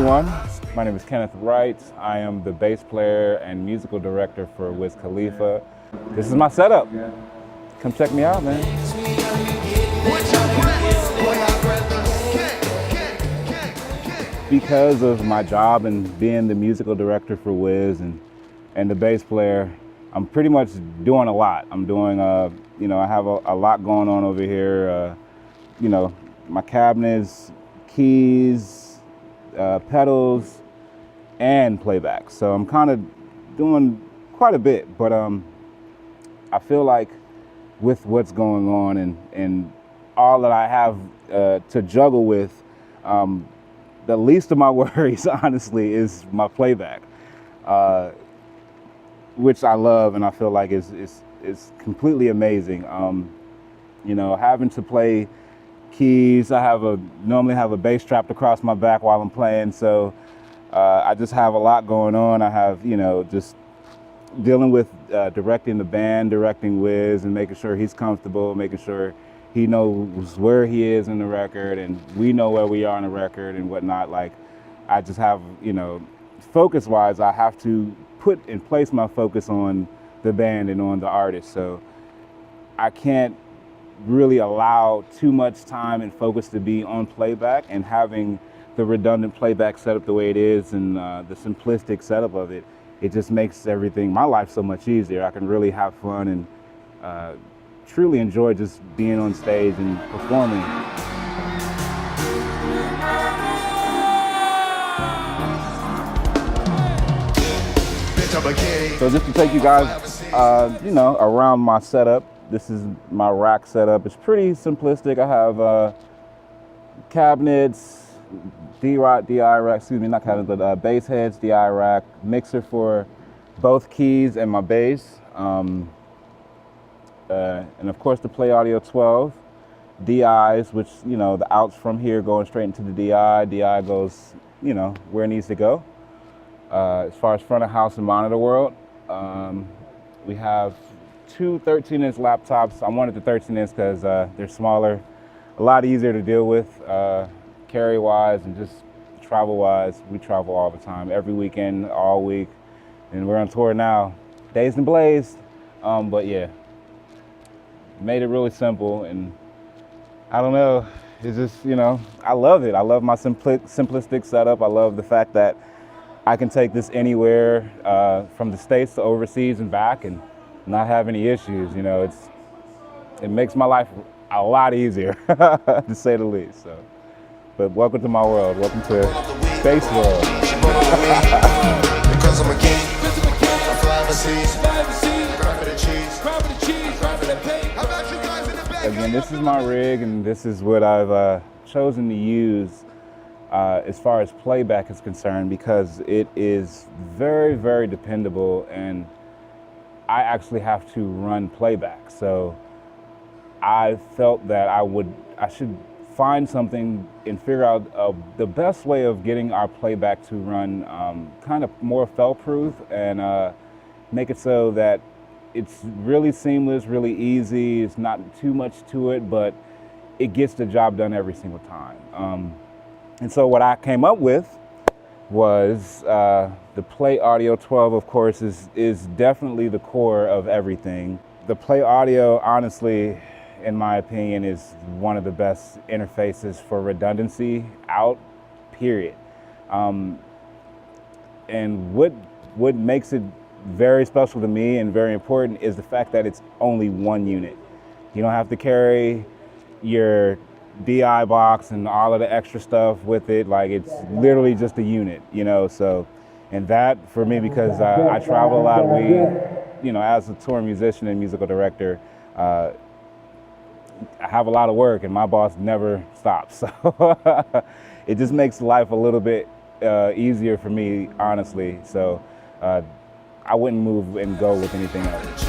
everyone. My name is Kenneth Wright. I am the bass player and musical director for Wiz Khalifa. This is my setup. Come check me out, man. Because of my job and being the musical director for Wiz and the bass player, I'm pretty much doing a lot. I'm doing, I have a lot going on over here. My cabinets, keys, pedals, and playback. So I'm kind of doing quite a bit, but I feel like with what's going on and all that I have to juggle with, the least of my worries, honestly, is my playback, which I love and I feel like is completely amazing. Having to play keys, I normally have a bass strapped across my back while I'm playing, so I just have a lot going on. I have, just dealing with directing the band, directing Wiz, and making sure he's comfortable, making sure he knows where he is in the record, and we know where we are in the record and whatnot. Like, I just have, focus-wise, I have to put and place my focus on the band and on the artist. So I can't really allow too much time and focus to be on playback, and having the redundant playback setup the way it is and the simplistic setup of it, it just makes my life so much easier. I can really have fun and truly enjoy just being on stage and performing. So just to take you guys, around my setup, this is my rack setup. It's pretty simplistic. I have cabinets, DI rack, not cabinets, but bass heads, DI rack, mixer for both keys and my bass. And of course the Play Audio 12, DIs, which, the outs from here going straight into the DI. DI goes, where it needs to go. As far as front of house and monitor world, we have two 13-inch laptops. I wanted the 13-inch because they're smaller, a lot easier to deal with, carry-wise and just travel-wise. We travel all the time, every weekend, all week, and we're on tour now, dazed and blazed. But yeah, made it really simple, and I don't know, it's just, I love it. I love my simplistic setup. I love the fact that I can take this anywhere, from the States to overseas and back, and not have any issues. It makes my life a lot easier, to say the least. So, but welcome to my world. Welcome to Bass World. Because I'm a king, I fly overseas, cry for the cheese, cry for the pay. How about you guys in the back? Again, this is my rig, and this is what I've chosen to use as far as playback is concerned, because it is very, very dependable, and I actually have to run playback. So I felt that I should find something and figure out the best way of getting our playback to run kind of more fail-proof, and make it so that it's really seamless, really easy. It's not too much to it, but it gets the job done every single time. And so what I came up with was the Play Audio 12, of course, is definitely the core of everything. The Play Audio, honestly, in my opinion, is one of the best interfaces for redundancy out, period. And what makes it very special to me and very important is the fact that it's only one unit. You don't have to carry your DI box and all of the extra stuff with it. Like, it's literally just a unit, so, and that for me, because I travel a lot, as a tour musician and musical director, I have a lot of work and my boss never stops. So it just makes life a little bit easier for me, honestly. So I wouldn't move and go with anything else.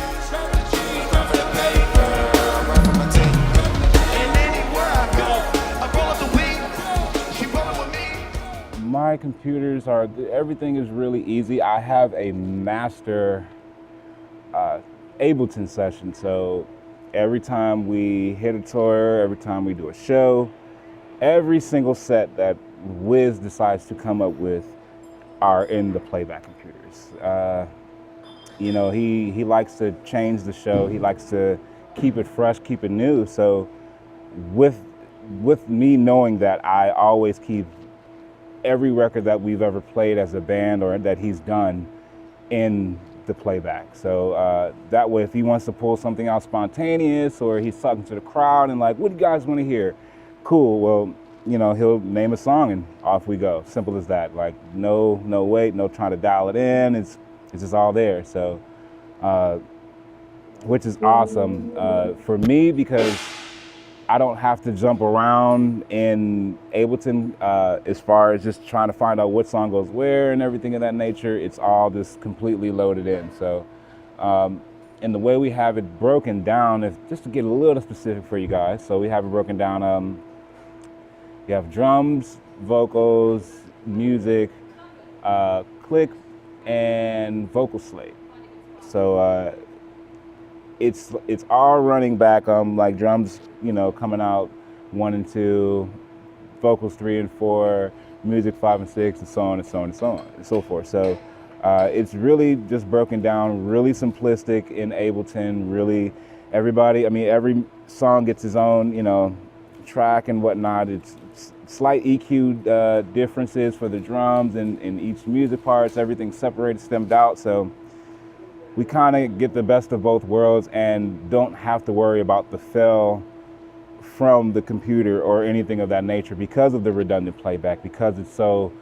My computers everything is really easy. I have a master Ableton session, so every time we hit a tour, every time we do a show, every single set that Wiz decides to come up with are in the Playback computers. You know, he likes to change the show. He likes to keep it fresh, keep it new. So with me knowing that, I always keep every record that we've ever played as a band or that he's done in the Playback. So that way, if he wants to pull something out spontaneous or he's talking to the crowd and like, what do you guys want to hear? Cool, well, you know, he'll name a song and off we go. Simple as that. Like, no wait, no trying to dial it in. It's just all there. So, which is awesome for me because I don't have to jump around in Ableton as far as just trying to find out what song goes where and everything of that nature. It's all just completely loaded in. So, and the way we have it broken down is just to get a little specific for you guys. So we have it broken down. You have drums, vocals, music, click, and vocal slate. So it's all running back. Like drums, you know, coming out 1 and 2, vocals 3 and 4, music 5 and 6, and so on and so on and so on and so forth. So it's really just broken down, really simplistic in Ableton. Really, everybody. I mean, every song gets its own, you know, track and whatnot. It's slight EQ differences for the drums and in each music parts. Everything's separated, stemmed out. So we kind of get the best of both worlds and don't have to worry about the fail from the computer or anything of that nature because of the redundant playback, because it's so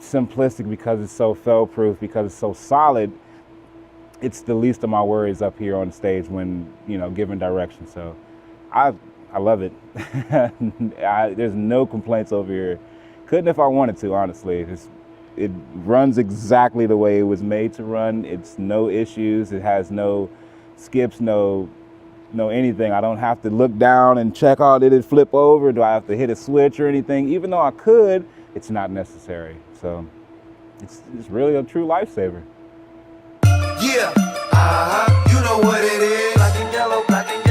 simplistic, because it's so fail-proof, because it's so solid. It's the least of my worries up here on stage when, you know, giving direction. So I love it. There's no complaints over here. Couldn't if I wanted to, honestly. It runs exactly the way it was made to run. It's no issues. It has no skips, no anything. I don't have to look down and check, oh, did it flip over? Do I have to hit a switch or anything? Even though I could, it's not necessary. So it's really a true lifesaver. Yeah, you know what it is. Black and yellow, black and